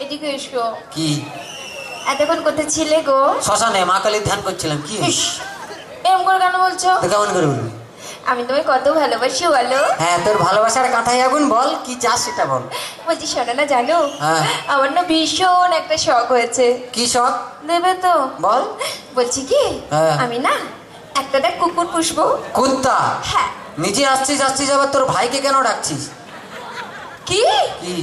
এদিকে এসো। কি? এতক্ষণ কোথায় ছিলে গো? শ্মশানে মা কালীর ধ্যান করছিলাম। কি এরকম করে কেন বলছো? তো কেমন করে বলবি? আমি তোমায় কত ভালোবাসি বলো। হ্যাঁ, তোর ভালোবাসার কাঁথায় আগুন, বল কি চাস সেটা বল। বলছি শোনো না, জানো হ্যাঁ। আমার না ভীষণ একটা শখ হয়েছে। কি শখ? দেবে তো? বল। বলছি কি, হ্যাঁ। আমি না একটা কুকুর পুষবো। কুত্তা? হ্যাঁ। নিজে আসছিস আবার তোর ভাইকে কেন ডাকছিস? কি? কি?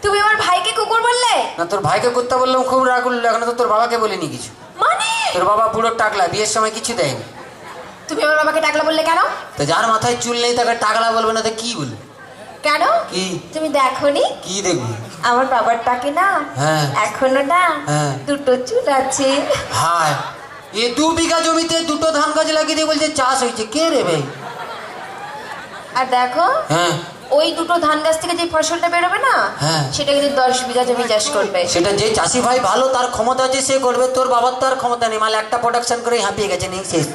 তুমি আমার ভাইকে কুকুর বললে? না, তোর ভাইকে কুত্তা বললাম, খুব রাগ উঠলো। এখন তো তোর বাবাকে বলিনি কিছু। মানে তোর বাবা পুরো টাকলা, বিয়ের সময় কিছু দেয়নি। তুমি আমার বাবাকে টাকলা বললে কেন? তো যার মাথায় চুল নেই তাকে টাকলা বলবে না তো কি বলবে? কেন? কি? তুমি দেখোনি কি দেখবি? আমার বাবার টাকে না হ্যাঁ। এখনো না হ্যাঁ। দুটো চুল আছে। হায়, এ 2 বিঘা জমিতে 2টো ধান গাছ লাগিয়ে দিয়ে বলছে চাষ হয়েছে। কে রে ভাই? আর দেখো, হ্যাঁ। ওই দুটো ধান গাছ থেকে যে ফসলটা বেরোবে না, হ্যাঁ। সেটা কিন্তু 10 বিঘা জমি চাষ করবে। সেটা যে চাষি ভাই ভালো, তার ক্ষমতা আছে, সে করবে। তোর বাবার তো আর ক্ষমতা নেই, মাল একটা প্রোডাকশন করে হাঁপিয়ে গেছে, নেই শেষ।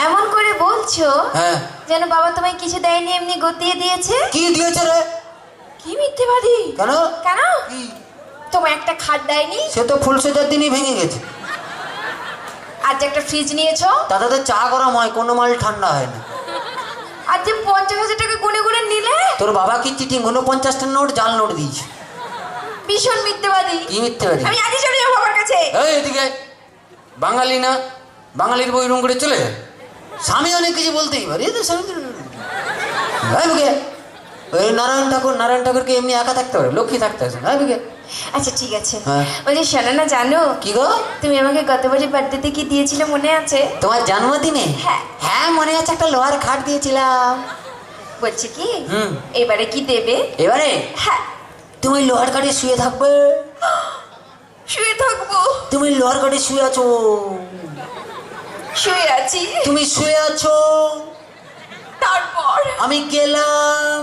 এমন করে বলছো হ্যাঁ। যেন বাবা তোমায় কিছু দেয়নি, এমনি গতিয়ে দিয়েছে। কি দিয়েছে রে? কি মিথ্যেবাদী! কেন? কেন কি? তোমায় একটা খাট দেয়নি? সে তো ফুলসজ্জার দিনই ভেঙে গেছে। আজ একটা ফ্রিজ নিয়েছো, তাতে তো চা গরম হয়, কোনো মাল ঠান্ডা হয় না। আর যে 50,000 টাকা গুনে গুনে নিলে। তোর বাবা কি চিটিং? 49টা নোট জাল নোট দিয়েছে। ভীষণ মিথ্যেবাদী। কি মিথ্যে বাড়ি? আমি আজই চলে যাবো বাবার কাছে। এই এদিকে, বাঙালি না, বাঙালির বই রুম করে চলে যায়। স্বামী অনেক কিছু বলতেই পারে, তো স্বামী ওই নারায়ণ ঠাকুরকে এমনি একা থাকতে পারে, লক্ষ্মী থাকতে আছে না বুঝে। আচ্ছা ঠিক আছে। হ্যাঁ। বলছি শোনো না, জানো কি গো? তুমি আমাকে গতবারের বার্থডেতে কি দিয়েছিলে মনে আছে? তোমার জন্মদিনে? হ্যাঁ। হ্যাঁ মনে আছে, একটা লোহার খাট দিয়েছিলাম। বলছি কি, হুম। এবারে কি দেবে? এবারে হ্যাঁ। তুমি লোহার খাটে শুয়ে থাকবে। শুয়ে থাকবো? তুমি লোহার খাটে শুয়ে আছো। শুয়ে আছি। তুমি শুয়ে আছো, তারপর? আমি গেলাম।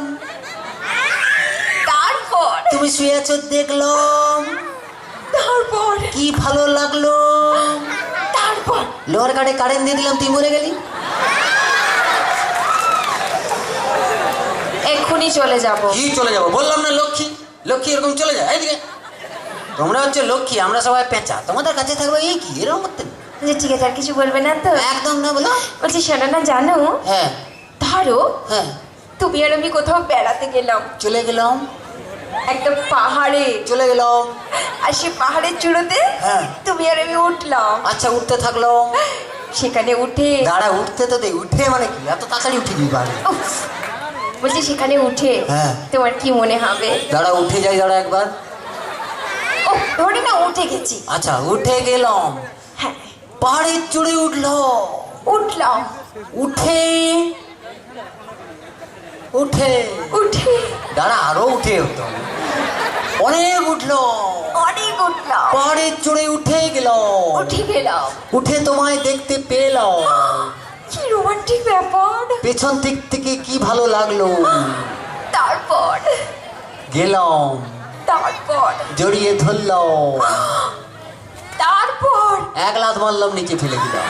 তারপর? তুমি শুয়ে আছো, দেখলাম। তারপর? কি ভালো লাগলো। তারপর? লোহার কাটে কারেন্ট দিয়ে দিলাম, তুই মরে গেলি। এক্ষুনি চলে যাব। কি চলে যাবো? বললাম না লক্ষ্মী, লক্ষ্মী এরকম চলে যায়। এইদিকে, তোমরা হচ্ছে লক্ষ্মী, আমরা সবাই পেঁচা। তোমাদের কাছে থাকবে এই কি এরকম করতে? যে ঠিক আছে, আর কিছু বলবে না তো? একদম না, বলো। বলছি শোনো না, জানো হ্যাঁ। ধরো হ্যাঁ। তুমি আর আমি কোথাও বেড়াতে গেলাম, চলে গেলাম। একটা পাহাড়ে চলে গেলাম। আর সে পাহাড়ের চূড়োতে হ্যাঁ। তুমি আর আমি উঠলাম। আচ্ছা, উঠতে থাকলাম। সেখানে উঠে দাঁড়া, উঠতে তো দে। উঠে মানে কি? এত তাড়াতাড়ি উঠে দিবি পারে? উফ, বলছি সেখানে উঠে হ্যাঁ। তোমার কি মনে হবে? দাঁড়া, উঠে যাই, দাঁড়া একবার। ও ধরে না উঠে গেছি। আচ্ছা, উঠে গেলাম। হ্যাঁ। পাহাড়ের চড়ে উঠলো। উঠলাম। উঠে উঠে উঠে দাঁড়া, আরো উঠে হতো। অনেক উঠলো। অনেক উঠলাম। পাহাড়ের চড়ে উঠে গেল। উঠে গেলাম। উঠে তোমায় দেখতে পেলাম। কি রোমান্টিক ব্যাপার। পেছন দিক থেকে কি ভালো লাগলো। তারপর? গেলাম, তারপর? জড়িয়ে ধরলাম। তারপর? এক লাথ মারলাম, নিচে ফেলে দিলাম।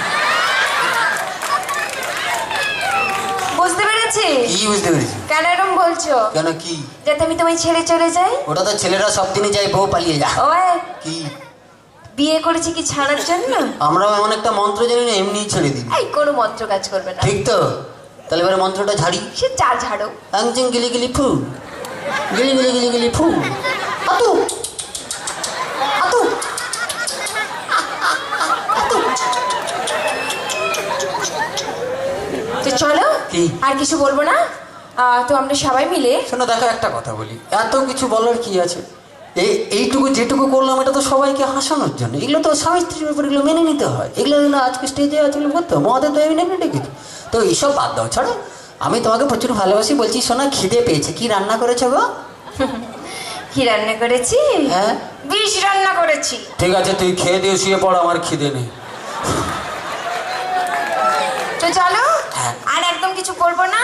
বুঝতে পেরেছি। কি বুঝতে পেরেছি? কেন এরকম বলছো? কেন? কি? যাতে আমি তোমায় ছেড়ে চলে যাই। ওটা তো ছেলেরা সব দিনই যায়, বউ পালিয়ে যায়। ওই কি? বিয়ে করেছি কি ছাড়ার জন্য? আমরাও এমন একটা মন্ত্র জানি না, এমনি ছেড়ে দিই। এই কোনো মন্ত্র কাজ করবে না। ঠিক তো? তাহলে এবারে মন্ত্রটা ঝাড়ি। সে যা ঝাড়ো। আংচিং গিলি গিলি ফু, গিলি গিলি গিলি গিলি ফু। আতু আতু আতু। তো চলো, কি? আর কিছু বলবো না। তো আমরা সবাই মিলে শোনো, দেখো একটা কথা বলি, এত কিছু বলার কি আছে? এইটুকু যেটুকু করলাম এটা তো সবাইকে হাসানোর জন্য। এগুলো তো স্বামী স্ত্রীর ব্যাপার, এগুলো মেনে নিতে হয়। এগুলো আজকে স্টেজে আছে করতে মদের তো এমনি ডেকেছি। তো এইসব বাদ দাও, ছাড়ো। আমি তোমাকে প্রচুর ভালোবাসি। বলছি শোনা, খিদে পেয়েছে, কি রান্না করেছো গো? কি রান্না করেছি? হ্যাঁ, বিষ রান্না করেছি। ঠিক আছে, তুই খেয়ে দিয়ে শুয়ে পড়, আমার খিদে নেই। তো চলো, হ্যাঁ। আর একদম কিছু বলবো না।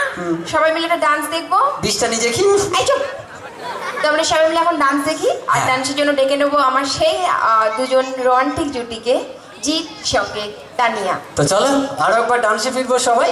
সবাই মিলে একটা ডান্স দেখবো। বিষটা নিজে কি? এই চুপ। তো আমরা সবাই মিলে এখন ডান্স দেখি। আর হ্যাঁ। ডান্সের জন্য ডেকে নেবো আমার সেই দুজন রোমান্টিক জুটিকে, জিৎ সঙ্গে তানিয়া। তো চলো আরো একবার ডান্সে ফিরবো সবাই।